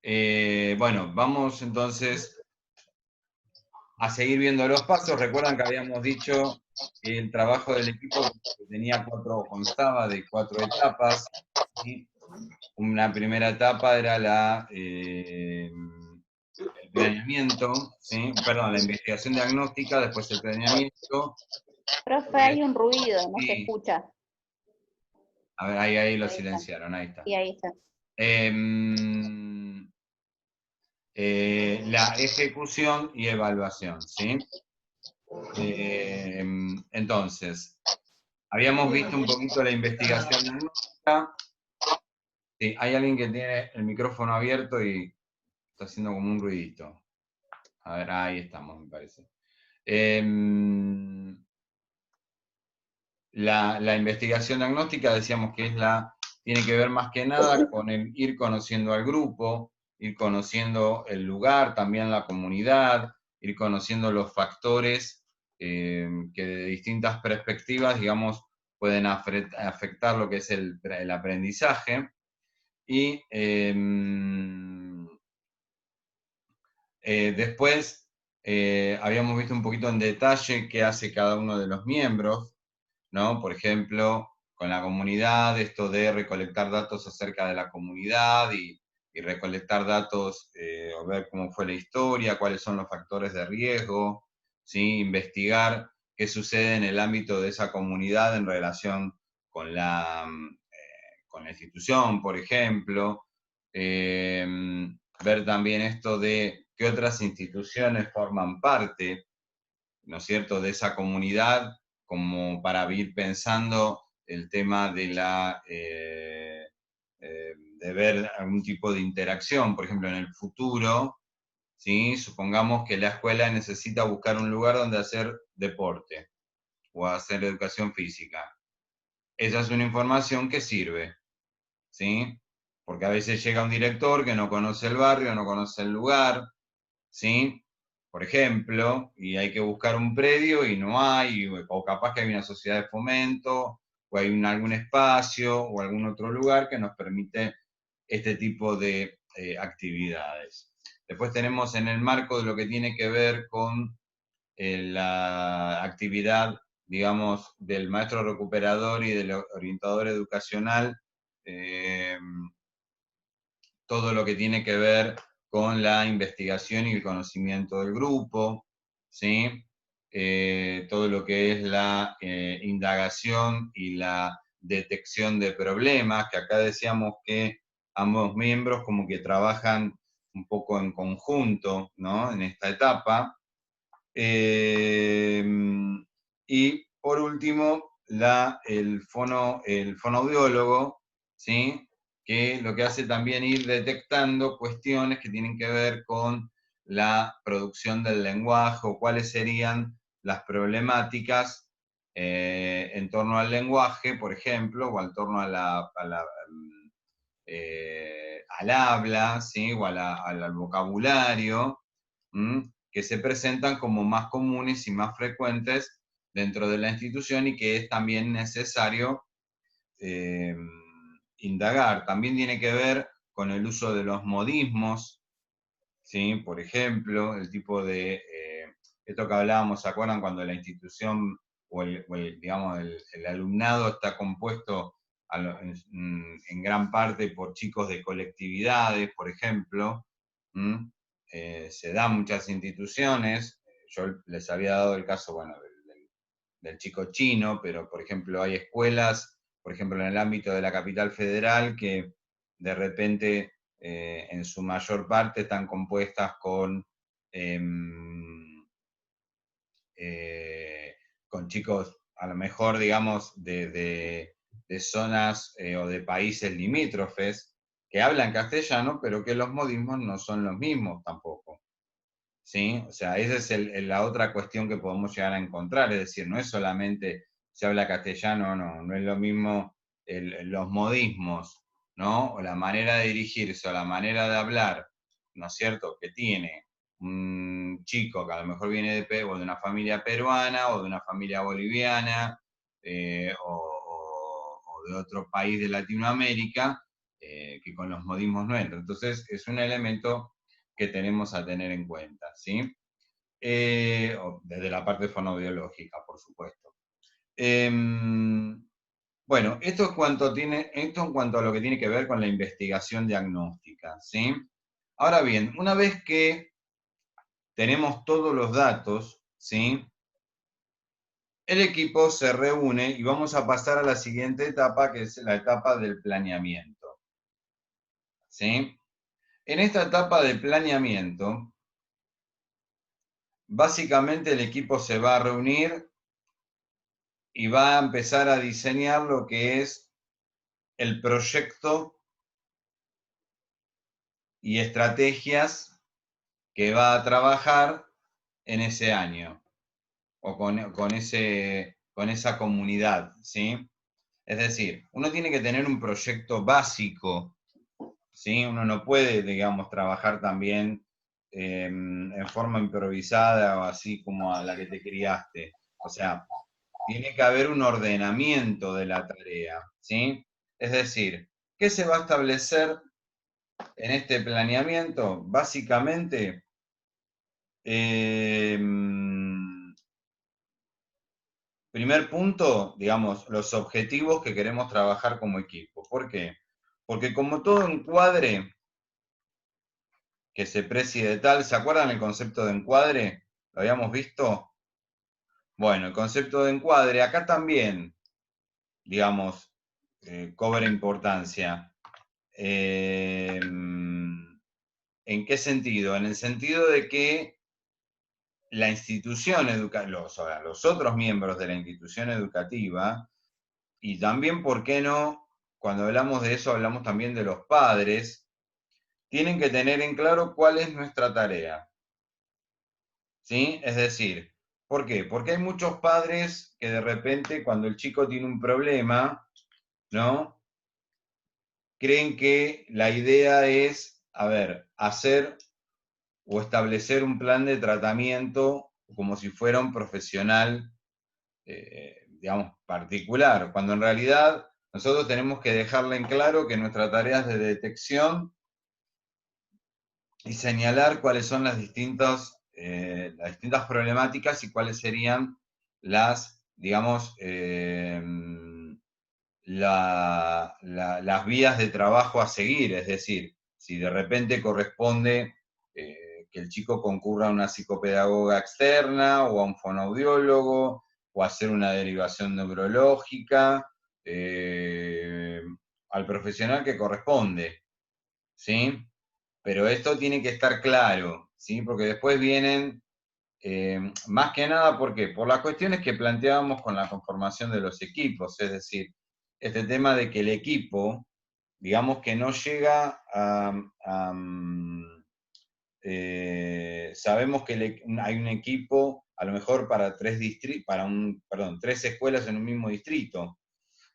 Bueno, vamos entonces a seguir viendo los pasos. Recuerdan que habíamos dicho que el trabajo del equipo constaba de 4 etapas. ¿Sí? Una primera etapa era el planeamiento, ¿sí? Perdón, la investigación diagnóstica, después el planeamiento. Profe, hay un ruido, no se Sí, escucha. a ver, ahí lo Ahí está. silenciaron, ahí está. Y ahí está. Em, la ejecución y evaluación, ¿sí? Entonces, habíamos visto un poquito la investigación diagnóstica. Sí, hay alguien que tiene el micrófono abierto y está haciendo como un ruidito. A ver, ahí estamos, me parece. La investigación diagnóstica decíamos que tiene que ver más que nada con el ir conociendo al grupo, ir conociendo el lugar, también la comunidad, ir conociendo los factores que de distintas perspectivas, digamos, pueden afectar lo que es el aprendizaje. Y después habíamos visto un poquito en detalle qué hace cada uno de los miembros, ¿no? Por ejemplo, con la comunidad, esto de recolectar datos acerca de la comunidad y recolectar datos o ver cómo fue la historia, cuáles son los factores de riesgo, ¿sí? Investigar qué sucede en el ámbito de esa comunidad en relación con con la institución, por ejemplo. Ver también esto de qué otras instituciones forman parte, ¿no es cierto?, de esa comunidad, como para ir pensando el tema de ver algún tipo de interacción, por ejemplo, en el futuro, ¿sí? Supongamos que la escuela necesita buscar un lugar donde hacer deporte o hacer educación física. Esa es una información que sirve, ¿sí? Porque a veces llega un director que no conoce el barrio, no conoce el lugar, ¿sí? Por ejemplo, y hay que buscar un predio y no hay, o capaz que hay una sociedad de fomento, o hay algún espacio o algún otro lugar que nos permite este tipo de actividades. Después tenemos en el marco de lo que tiene que ver con la actividad, digamos, del maestro recuperador y del orientador educacional, eh, todo lo que tiene que ver con la investigación y el conocimiento del grupo, ¿sí? Todo lo que es la indagación y la detección de problemas, que acá decíamos que ambos miembros como que trabajan un poco en conjunto, ¿no? En esta etapa. Eh, y por último, el fonoaudiólogo, ¿sí? Que lo que hace también ir detectando cuestiones que tienen que ver con la producción del lenguaje o cuáles serían las problemáticas en torno al lenguaje, por ejemplo, o en torno al habla, ¿sí? O al vocabulario, que se presentan como más comunes y más frecuentes dentro de la institución y que es también necesario eh, indagar. También tiene que ver con el uso de los modismos, ¿sí? Por ejemplo, el tipo de, esto que hablábamos, ¿se acuerdan cuando la institución digamos, el alumnado está compuesto en gran parte por chicos de colectividades, por ejemplo? Se dan muchas instituciones, yo les había dado el caso, bueno, del chico chino, pero por ejemplo hay escuelas, por ejemplo en el ámbito de la capital federal, que de repente en su mayor parte están compuestas em, con chicos a lo mejor, digamos, de zonas o de países limítrofes que hablan castellano, pero que los modismos no son los mismos tampoco. ¿Sí? O sea, esa es la otra cuestión que podemos llegar a encontrar, es decir, no es solamente se habla castellano o no, no es lo mismo los modismos, ¿no? O la manera de dirigirse o la manera de hablar, ¿no es cierto?, que tiene un chico que a lo mejor viene o de una familia peruana o de una familia boliviana o de otro país de Latinoamérica, que con los modismos no entra. Entonces, es un elemento que tenemos a tener en cuenta, ¿sí? Desde la parte fonobiológica, por supuesto. Bueno, esto en cuanto a lo que tiene que ver con la investigación diagnóstica, ¿sí? Ahora bien, una vez que tenemos todos los datos, ¿sí? El equipo se reúne y vamos a pasar a la siguiente etapa, que es la etapa del planeamiento, ¿sí? En esta etapa de planeamiento, básicamente el equipo se va a reunir y va a empezar a diseñar lo que es el proyecto y estrategias que va a trabajar en ese año o con esa comunidad, ¿sí? Es decir, uno tiene que tener un proyecto básico, ¿sí? Uno no puede, digamos, trabajar también en forma improvisada o así como a la que te criaste. O sea, tiene que haber un ordenamiento de la tarea, ¿sí? Es decir, ¿qué se va a establecer en este planeamiento? Básicamente, primer punto, digamos, los objetivos que queremos trabajar como equipo. ¿Por qué? Porque como todo encuadre que se preside de tal, ¿se acuerdan el concepto de encuadre? ¿Lo habíamos visto? Bueno, el concepto de encuadre acá también, digamos, cobra importancia. ¿En qué sentido? En el sentido de que la institución educativa, los otros miembros de la institución educativa, y también, ¿por qué no? Cuando hablamos de eso, hablamos también de los padres, tienen que tener en claro cuál es nuestra tarea. ¿Sí? Es decir, ¿por qué? Porque hay muchos padres que de repente, cuando el chico tiene un problema, ¿no? Creen que la idea es, a ver, hacer o establecer un plan de tratamiento como si fuera un profesional, digamos, particular, cuando en realidad nosotros tenemos que dejarle en claro que nuestra tarea es de detección y señalar cuáles son las distintas problemáticas y cuáles serían las, digamos, las vías de trabajo a seguir. Es decir, si de repente corresponde que el chico concurra a una psicopedagoga externa o a un fonoaudiólogo o hacer una derivación neurológica, al profesional que corresponde, ¿sí? Pero esto tiene que estar claro, ¿sí? Porque después vienen, más que nada, ¿por qué? Por las cuestiones que planteábamos con la conformación de los equipos, es decir, este tema de que el equipo, digamos que no llega sabemos que hay un equipo, a lo mejor para tres escuelas en un mismo distrito.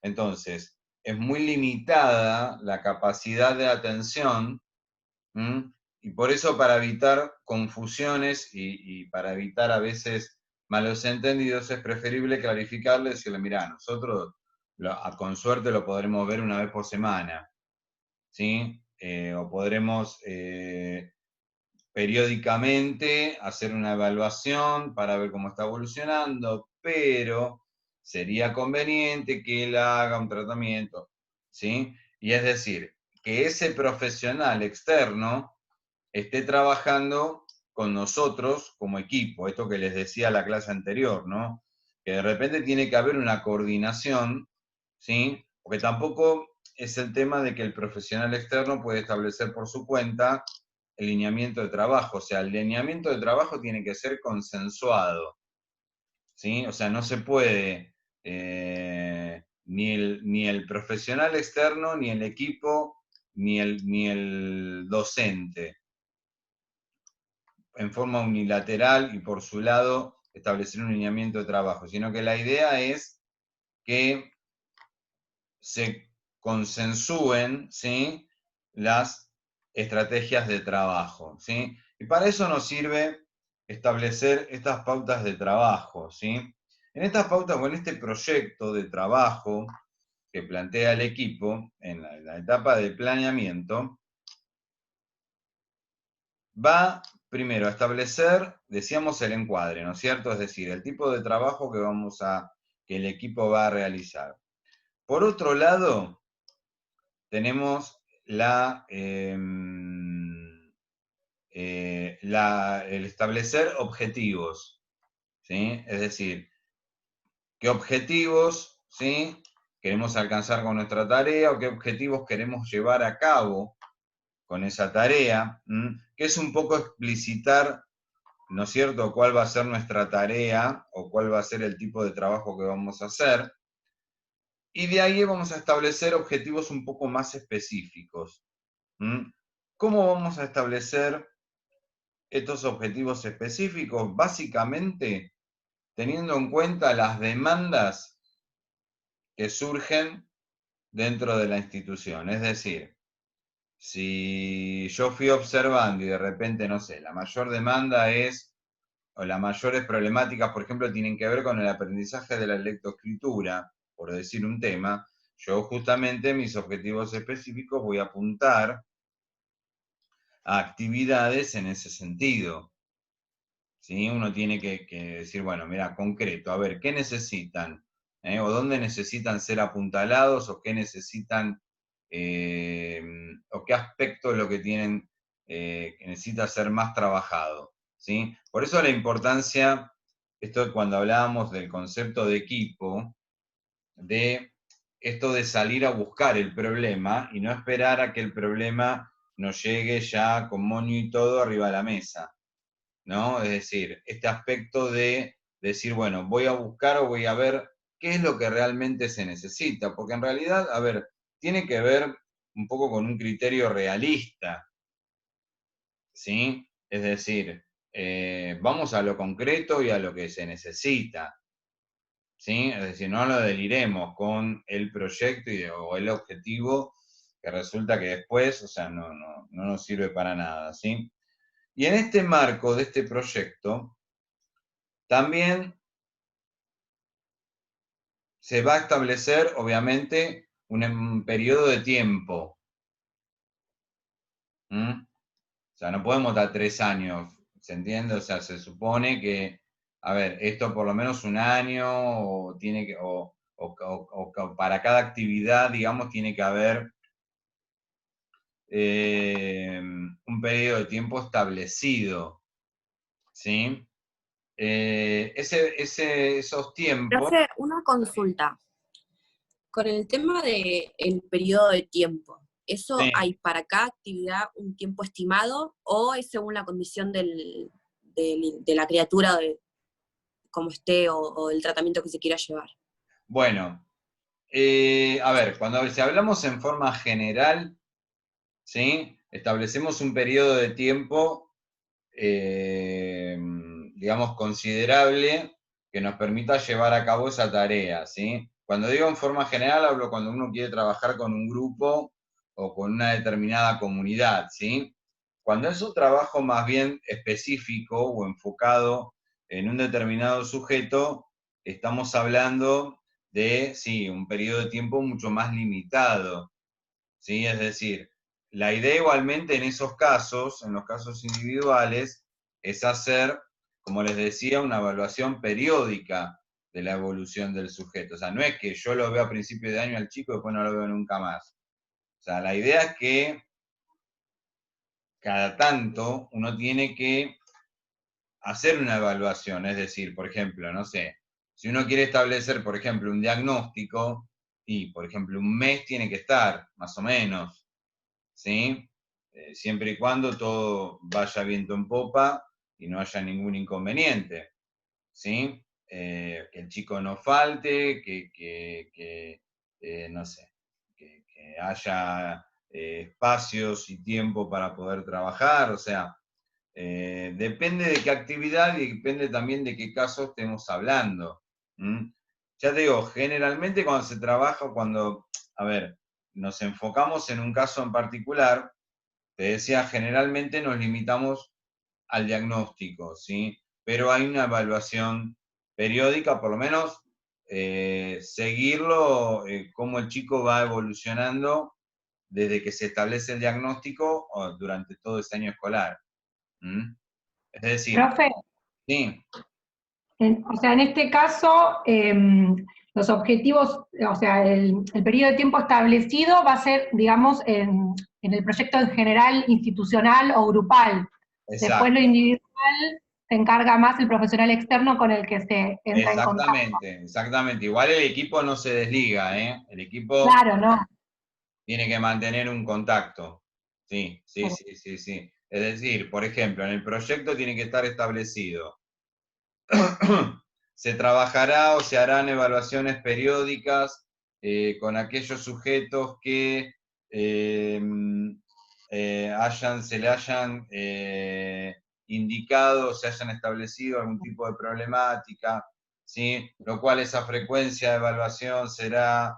Entonces, es muy limitada la capacidad de atención. ¿Mm? Y por eso, para evitar confusiones y para evitar a veces malos entendidos, es preferible clarificarle y decirle, mira, nosotros con suerte lo podremos ver una vez por semana, ¿sí? O podremos periódicamente hacer una evaluación para ver cómo está evolucionando, pero sería conveniente que él haga un tratamiento, ¿sí? Y es decir, que ese profesional externo esté trabajando con nosotros como equipo, esto que les decía la clase anterior, ¿no? Que de repente tiene que haber una coordinación, ¿sí? Porque tampoco es el tema de que el profesional externo puede establecer por su cuenta el lineamiento de trabajo, o sea, el lineamiento de trabajo tiene que ser consensuado, ¿sí? O sea, no se puede ni el profesional externo, ni el equipo, ni el docente en forma unilateral y por su lado establecer un lineamiento de trabajo, sino que la idea es que se consensúen, ¿sí?, las estrategias de trabajo, ¿sí? Y para eso nos sirve establecer estas pautas de trabajo, ¿sí? En estas pautas o en este proyecto de trabajo que plantea el equipo en la etapa de planeamiento va primero a establecer, decíamos, el encuadre, ¿no es cierto? Es decir, el tipo de trabajo que el equipo va a realizar. Por otro lado, tenemos el establecer objetivos, ¿sí? Es decir, qué objetivos, ¿sí?, queremos alcanzar con nuestra tarea o qué objetivos queremos llevar a cabo con esa tarea, que es un poco explicitar, ¿no es cierto?, cuál va a ser nuestra tarea o cuál va a ser el tipo de trabajo que vamos a hacer. Y de ahí vamos a establecer objetivos un poco más específicos. ¿Cómo vamos a establecer estos objetivos específicos? Básicamente, teniendo en cuenta las demandas que surgen dentro de la institución. Es decir, si yo fui observando y de repente, no sé, la mayor demanda es, o las mayores problemáticas, por ejemplo, tienen que ver con el aprendizaje de la lectoescritura, por decir un tema, yo justamente mis objetivos específicos voy a apuntar a actividades en ese sentido. ¿Sí? Uno tiene que decir, bueno, mira, concreto, a ver, ¿qué necesitan? ¿O dónde necesitan ser apuntalados? ¿O qué necesitan, o qué aspecto es lo que tienen, que necesita ser más trabajado? ¿Sí? Por eso la importancia, esto cuando hablábamos del concepto de equipo, de esto de salir a buscar el problema y no esperar a que el problema nos llegue ya con moño y todo arriba de la mesa, ¿no? Es decir, este aspecto de decir, bueno, voy a buscar o voy a ver qué es lo que realmente se necesita, porque en realidad, a ver, tiene que ver un poco con un criterio realista, ¿sí? Es decir, vamos a lo concreto y a lo que se necesita, ¿sí? Es decir, no lo deliremos con el proyecto o el objetivo que resulta que después, o sea, no nos sirve para nada, ¿sí? Y en este marco de este proyecto, también se va a establecer, obviamente, un periodo de tiempo. O sea, no podemos dar 3 años, ¿se entiende? O sea, se supone que, a ver, esto por lo menos un año, o tiene que, o para cada actividad, digamos, tiene que haber un periodo de tiempo establecido, ¿sí? Esos tiempos. Profe, una consulta. Con el tema del periodo de tiempo, ¿eso Sí. hay para cada actividad un tiempo estimado o es según la condición de la criatura, como esté o del tratamiento que se quiera llevar? Bueno, a ver, si hablamos en forma general, ¿sí? Establecemos un periodo de tiempo, digamos, considerable que nos permita llevar a cabo esa tarea, ¿sí? Cuando digo en forma general, hablo cuando uno quiere trabajar con un grupo o con una determinada comunidad, ¿sí? Cuando es un trabajo más bien específico o enfocado en un determinado sujeto, estamos hablando de, sí, un periodo de tiempo mucho más limitado, ¿sí? Es decir, la idea igualmente en esos casos, en los casos individuales, es hacer, como les decía, una evaluación periódica de la evolución del sujeto. O sea, no es que yo lo veo a principio de año al chico y después no lo veo nunca más. O sea, la idea es que cada tanto uno tiene que hacer una evaluación. Es decir, por ejemplo, no sé, si uno quiere establecer, por ejemplo, un diagnóstico, y, por ejemplo, un mes tiene que estar, más o menos, ¿sí? Siempre y cuando todo vaya viento en popa y no haya ningún inconveniente, ¿sí? Que el chico no falte, no sé, que haya espacios y tiempo para poder trabajar, o sea, depende de qué actividad y depende también de qué caso estemos hablando. Ya te digo, generalmente cuando se trabaja, a ver, nos enfocamos en un caso en particular, te decía, generalmente nos limitamos al diagnóstico, ¿sí? Pero hay una evaluación periódica, por lo menos seguirlo, cómo el chico va evolucionando desde que se establece el diagnóstico o durante todo ese año escolar. ¿Mm? Es decir, Profe, sí, o sea, en este caso, los objetivos, o sea, el periodo de tiempo establecido va a ser, digamos, en el proyecto en general, institucional o grupal. Después lo exacto. individual se encarga más el profesional externo con el que se entra en contacto. Exactamente, exactamente. Igual el equipo no se desliga, ¿eh? El equipo Claro, ¿no? tiene que mantener un contacto. Sí, sí, sí, sí, sí. Es decir, por ejemplo, en el proyecto tiene que estar establecido. Se trabajará o se harán evaluaciones periódicas con aquellos sujetos que se le hayan indicado, se hayan establecido algún tipo de problemática, ¿sí? Lo cual esa frecuencia de evaluación será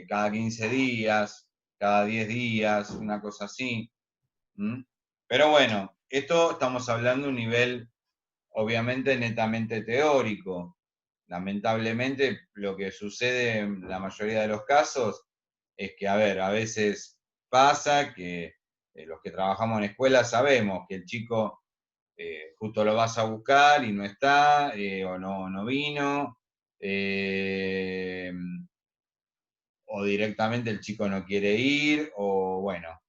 cada 15 días, cada 10 días, una cosa así. ¿Mm? Pero bueno, esto estamos hablando de un nivel obviamente netamente teórico. Lamentablemente lo que sucede en la mayoría de los casos es que, a ver, a veces pasa que los que trabajamos en escuela sabemos que el chico justo lo vas a buscar y no está, o no vino, o directamente el chico no quiere ir, o bueno,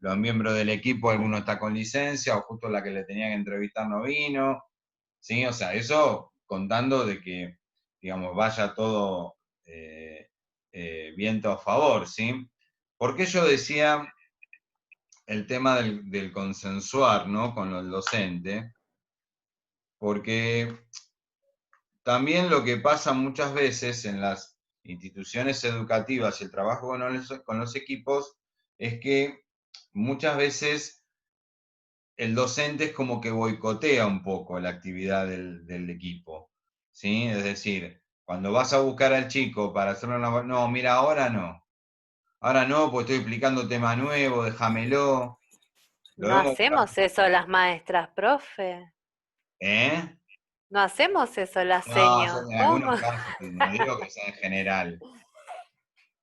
los miembros del equipo, alguno está con licencia, o justo la que le tenía que entrevistar no vino, ¿sí? O sea, eso contando de que, digamos, vaya todo viento a favor, ¿sí? ¿Por qué yo decía el tema del consensuar, ¿no? Con el docente? Porque también lo que pasa muchas veces en las instituciones educativas y el trabajo con los equipos es que muchas veces el docente es como que boicotea un poco la actividad del equipo, ¿sí? Es decir, cuando vas a buscar al chico para hacerle una... No, mira, ahora no, porque estoy explicando tema nuevo, déjamelo. Lo No vemos... hacemos eso las maestras, profe. ¿Eh? No hacemos eso las No, seños. en ¿Cómo? algunos casos, no digo que sea en general,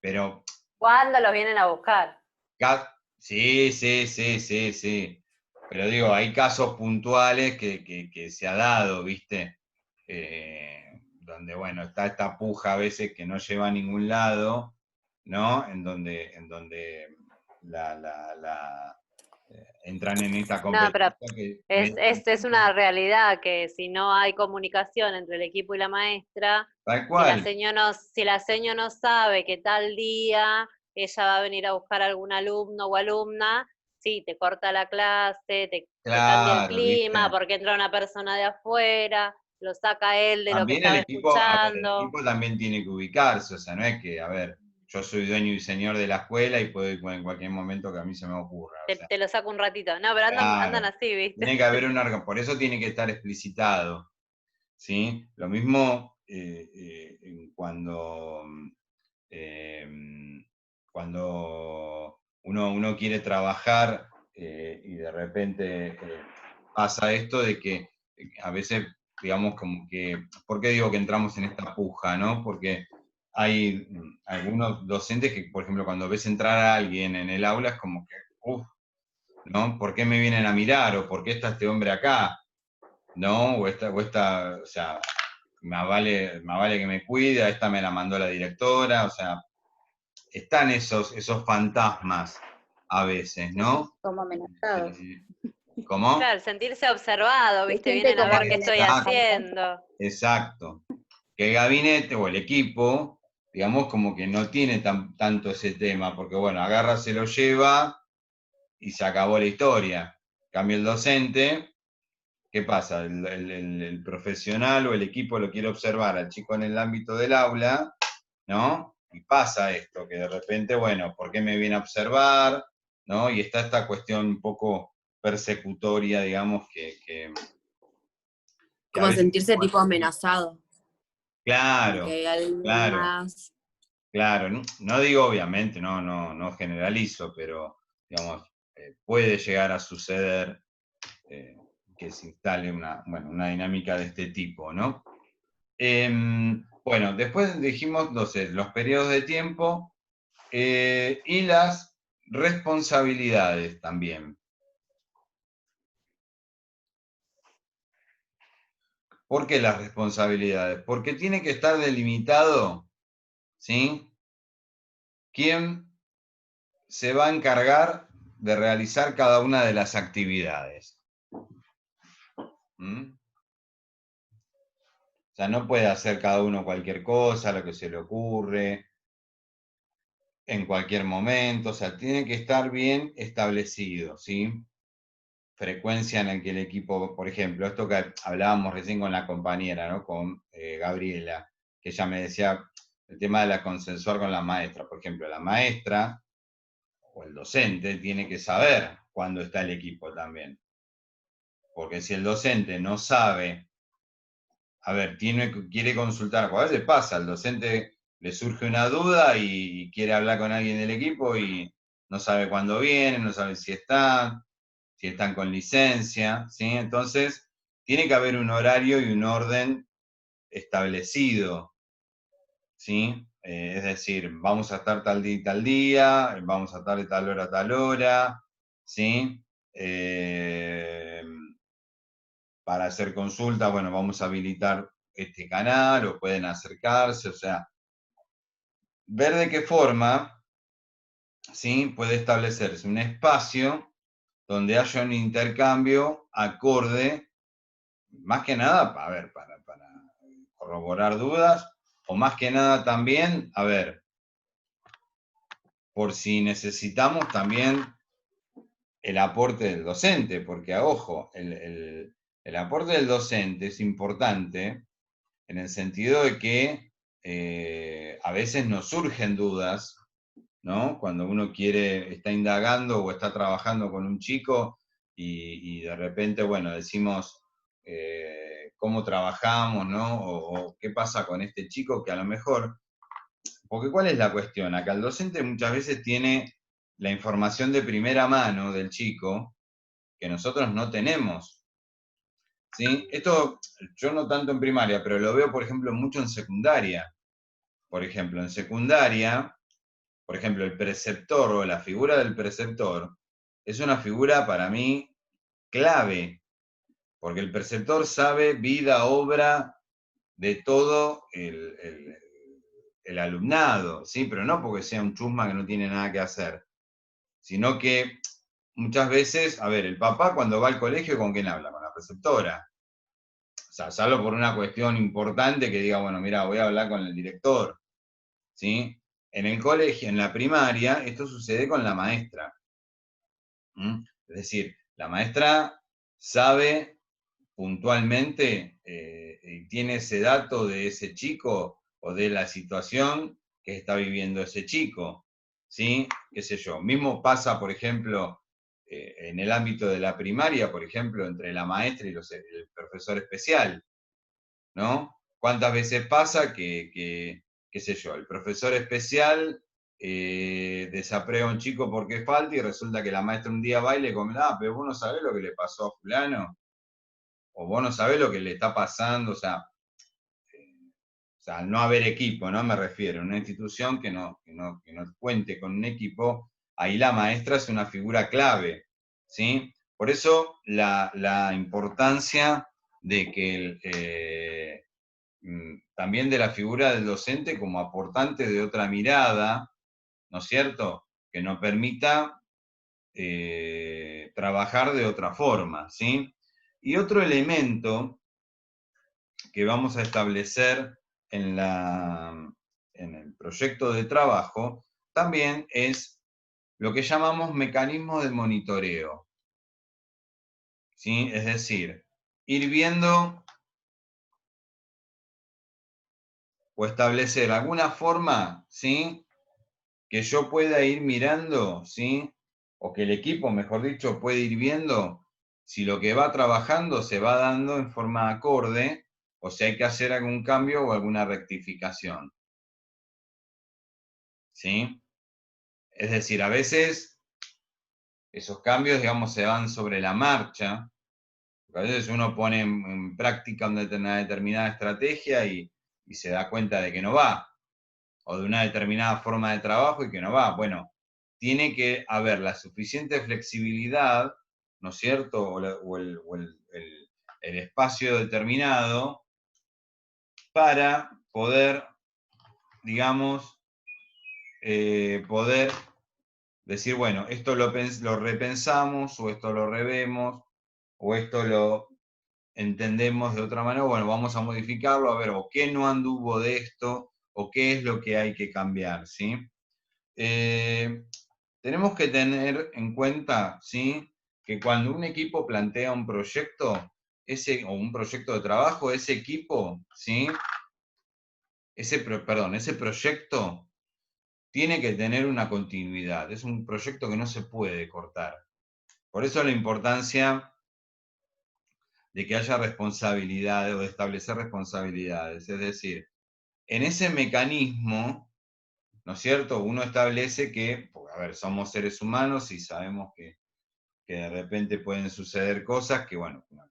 pero ¿Cuándo los vienen a buscar? sí, sí, sí, sí, sí. Pero digo, hay casos puntuales que se ha dado, ¿viste? Donde, bueno, está esta puja a veces que no lleva a ningún lado, ¿no? En donde entran en esta No, pero competencia que es una realidad que si no hay comunicación entre el equipo y la maestra, tal si la cual. seño no sabe que tal día ella va a venir a buscar a algún alumno o alumna, sí, te corta la clase, te cambia el Claro, clima ¿viste? porque entra una persona de afuera, lo saca él de lo que También el estaba equipo, a ver, el escuchando. equipo también tiene que ubicarse, o sea, no es que, a ver, yo soy dueño y señor de la escuela y puedo ir en cualquier momento que a mí se me ocurra, o sea, Te lo saco un ratito. No, pero andan claro, así, tiene ¿viste? que haber por eso tiene que estar explicitado, ¿sí? Lo mismo eh, cuando uno quiere trabajar y de repente pasa esto de que a veces, digamos, como que, ¿por qué digo que entramos en esta puja, no? Porque hay algunos docentes que, por ejemplo, cuando ves entrar a alguien en el aula es como que, uff, ¿no? ¿Por qué me vienen a mirar? ¿O por qué está este hombre acá? ¿No? O sea, más vale que me cuide, a esta me la mandó la directora, o sea, están esos fantasmas a veces, ¿no? Como amenazados. ¿Cómo? Claro, sentirse observado, Se ¿viste? siente Vienen a como ver qué estoy Exacto, haciendo. exacto. Que el gabinete o el equipo, digamos, como que no tiene tanto ese tema, porque bueno, agarra, se lo lleva y se acabó la historia. En cambio, el docente, ¿qué pasa? El profesional o el equipo lo quiere observar al chico en el ámbito del aula, ¿no? Y pasa esto, que de repente, bueno, ¿por qué me viene a observar? ¿No? Y está esta cuestión un poco persecutoria, digamos, que a Como veces... sentirse tipo amenazado, como que Claro, hay alguien claro, más. claro. No, no digo obviamente, no generalizo, pero digamos, puede llegar a suceder que se instale una dinámica de este tipo, ¿no? Bueno, después dijimos, entonces, los periodos de tiempo y las responsabilidades también. ¿Por qué las responsabilidades? Porque tiene que estar delimitado, ¿sí? ¿Quién se va a encargar de realizar cada una de las actividades? ¿Mm? O sea, no puede hacer cada uno cualquier cosa, lo que se le ocurre, en cualquier momento, o sea, tiene que estar bien establecido, ¿sí? Frecuencia en la que el equipo, por ejemplo, esto que hablábamos recién con la compañera, ¿no? Con Gabriela, que ella me decía el tema de la consensuar con la maestra. Por ejemplo, la maestra o el docente tiene que saber cuándo está el equipo también. Porque si el docente no sabe, a ver, quiere consultar, a veces pasa, al docente le surge una duda y quiere hablar con alguien del equipo y no sabe cuándo vienen, no sabe si están con licencia, ¿sí? Entonces, tiene que haber un horario y un orden establecido, ¿sí? Es decir, vamos a estar tal día y tal día, vamos a estar de tal hora a tal hora, ¿sí? Para hacer consultas, bueno, vamos a habilitar este canal o pueden acercarse, o sea, ver de qué forma, ¿sí? Puede establecerse un espacio donde haya un intercambio acorde, más que nada, a ver, para corroborar dudas, o más que nada también, a ver, por si necesitamos también el aporte del docente, porque, ojo, el aporte del docente es importante en el sentido de que a veces nos surgen dudas, ¿no? Cuando uno está indagando o está trabajando con un chico y de repente, bueno, decimos cómo trabajamos, ¿no? O qué pasa con este chico que a lo mejor, porque ¿cuál es la cuestión? Acá el docente muchas veces tiene la información de primera mano del chico que nosotros no tenemos, ¿sí? Esto yo no tanto en primaria, pero lo veo, por ejemplo, mucho en secundaria. Por ejemplo, en secundaria, por ejemplo, el preceptor o la figura del preceptor es una figura para mí clave, porque el preceptor sabe vida, obra de todo el alumnado, ¿sí? Pero no porque sea un chusma que no tiene nada que hacer, sino que muchas veces, a ver, el papá cuando va al colegio, ¿con quién habla? Con la preceptora. O sea, salvo por una cuestión importante que diga, bueno, mira, voy a hablar con el director, ¿sí? En el colegio, en la primaria, esto sucede con la maestra. Es decir, la maestra sabe puntualmente, tiene ese dato de ese chico o de la situación que está viviendo ese chico, ¿sí? Qué sé yo. Mismo pasa, por ejemplo, en el ámbito de la primaria, por ejemplo, entre la maestra y el profesor especial, ¿no? ¿Cuántas veces pasa qué sé yo, el profesor especial desaprueba a un chico porque falta y resulta que la maestra un día va y le comenta, pero vos no sabés lo que le pasó a fulano, o vos no sabés lo que le está pasando, o sea, al no haber equipo, ¿no? Me refiero, una institución que no cuente con un equipo, ahí la maestra es una figura clave, ¿sí? Por eso la importancia de que también de la figura del docente como aportante de otra mirada, ¿no es cierto?, que nos permita trabajar de otra forma, ¿sí? Y otro elemento que vamos a establecer en el proyecto de trabajo también es lo que llamamos mecanismo de monitoreo, ¿sí? Es decir, ir viendo o establecer alguna forma, ¿sí?, que yo pueda ir mirando, ¿sí? O que el equipo, mejor dicho, puede ir viendo si lo que va trabajando se va dando en forma acorde o si hay que hacer algún cambio o alguna rectificación, ¿sí? Es decir, a veces esos cambios, digamos, se van sobre la marcha, Porque a veces uno pone en práctica una determinada estrategia y se da cuenta de que no va, o de una determinada forma de trabajo y que no va. Bueno, tiene que haber la suficiente flexibilidad, ¿no es cierto? O el espacio determinado para poder, digamos, poder decir, bueno, esto lo repensamos, o esto lo revemos, o esto lo entendemos de otra manera, bueno, vamos a modificarlo, a ver, o qué no anduvo de esto, o qué es lo que hay que cambiar, ¿sí? Tenemos que tener en cuenta, ¿sí?, que cuando un equipo plantea un proyecto, o un proyecto de trabajo, ese equipo, ¿sí?, ese proyecto tiene que tener una continuidad. Es un proyecto que no se puede cortar. Por eso la importancia de que haya responsabilidades o de establecer responsabilidades. Es decir, en ese mecanismo, ¿no es cierto?, uno establece que, porque, a ver, somos seres humanos y sabemos que de repente pueden suceder cosas que, bueno, una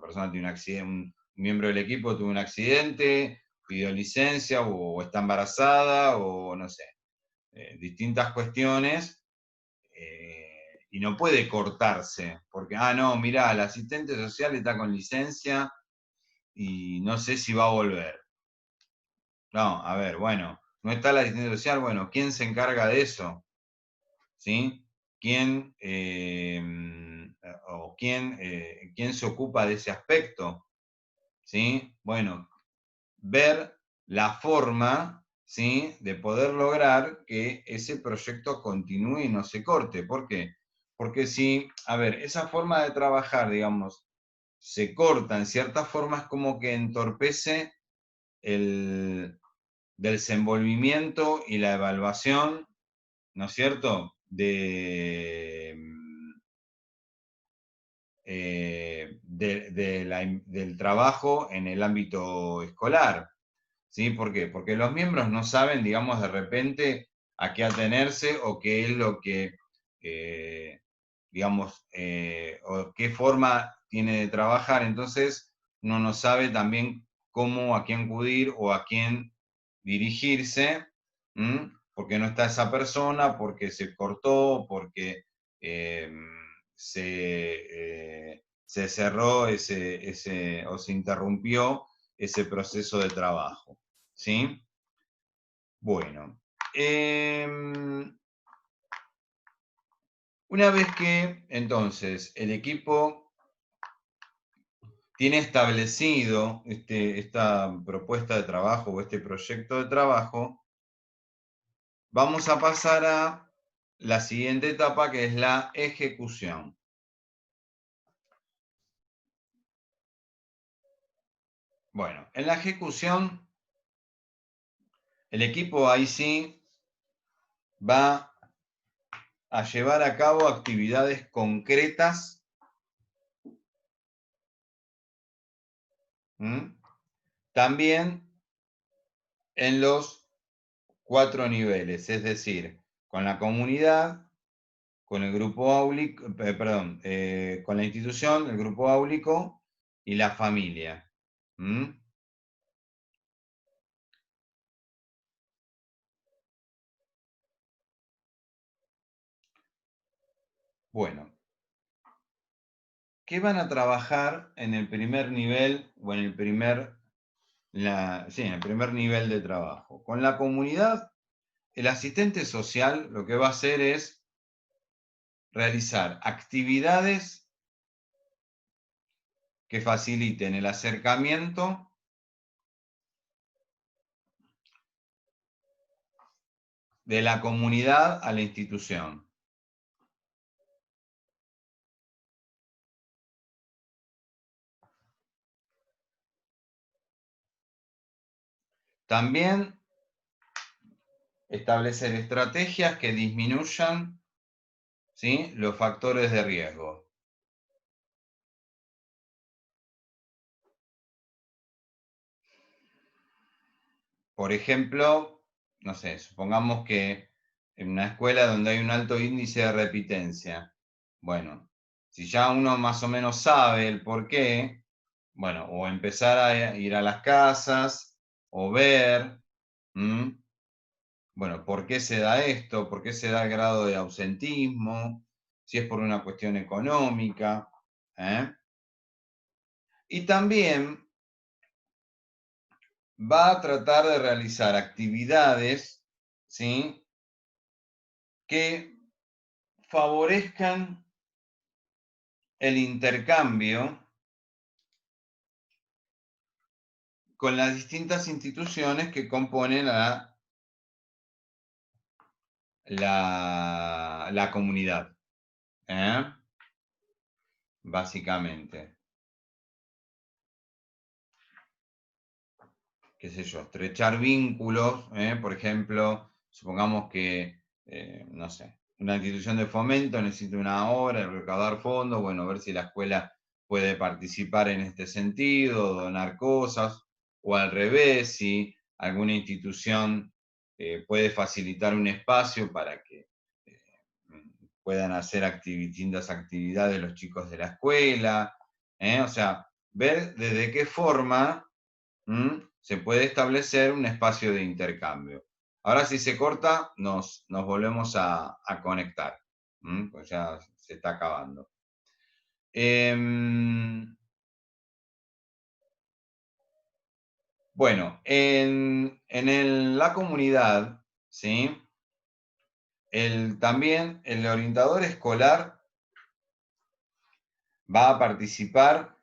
persona tiene un accidente, un miembro del equipo tuvo un accidente, pidió licencia o está embarazada o no sé, distintas cuestiones, y no puede cortarse, porque, no, mirá, el asistente social está con licencia y no sé si va a volver. No, a ver, bueno, no está el asistente social, bueno, ¿quién se encarga de eso? ¿Sí? ¿Quién, quién se ocupa de ese aspecto? ¿Sí? Bueno, ver la forma, ¿sí?, de poder lograr que ese proyecto continúe y no se corte. ¿Por qué? Porque si, a ver, esa forma de trabajar, digamos, se corta en ciertas formas, como que entorpece el desenvolvimiento y la evaluación, ¿no es cierto?, del trabajo en el ámbito escolar. ¿Sí? ¿Por qué? Porque los miembros no saben, digamos, de repente a qué atenerse o qué es lo que, digamos, o qué forma tiene de trabajar. Entonces, uno no sabe también cómo, a quién acudir o a quién dirigirse, porque no está esa persona, porque se cortó, porque eh, se cerró o se interrumpió ese proceso de trabajo. ¿Sí? Bueno. Una vez que, entonces, el equipo tiene establecido esta propuesta de trabajo o este proyecto de trabajo, vamos a pasar a la siguiente etapa, que es la ejecución. Bueno, en la ejecución, el equipo ahí sí va a llevar a cabo actividades concretas, también en los 4 niveles, es decir, con la comunidad, con el grupo áulico, con la institución, el grupo áulico y la familia. Bueno, ¿qué van a trabajar en el primer nivel o en el primer nivel de trabajo? Con la comunidad, el asistente social lo que va a hacer es realizar actividades que faciliten el acercamiento de la comunidad a la institución. También establecer estrategias que disminuyan, ¿sí?, los factores de riesgo. Por ejemplo, no sé, supongamos que en una escuela donde hay un alto índice de repitencia, bueno, Si ya uno más o menos sabe el por qué, bueno, o empezar a ir a las casas, o ver, bueno, por qué se da esto, por qué se da el grado de ausentismo, si es por una cuestión económica. Y también va a tratar de realizar actividades, ¿sí?, que favorezcan el intercambio con las distintas instituciones que componen a la comunidad, básicamente. Qué sé yo, estrechar vínculos, por ejemplo, supongamos que, no sé, una institución de fomento necesita una obra, recaudar fondos, bueno, ver si la escuela puede participar en este sentido, donar cosas, o al revés, si alguna institución puede facilitar un espacio para que puedan hacer distintas actividades los chicos de la escuela, o sea, ver desde qué forma se puede establecer un espacio de intercambio. Ahora si se corta, nos volvemos a conectar, pues ya se está acabando. Bueno, en la comunidad, ¿sí?, también el orientador escolar va a participar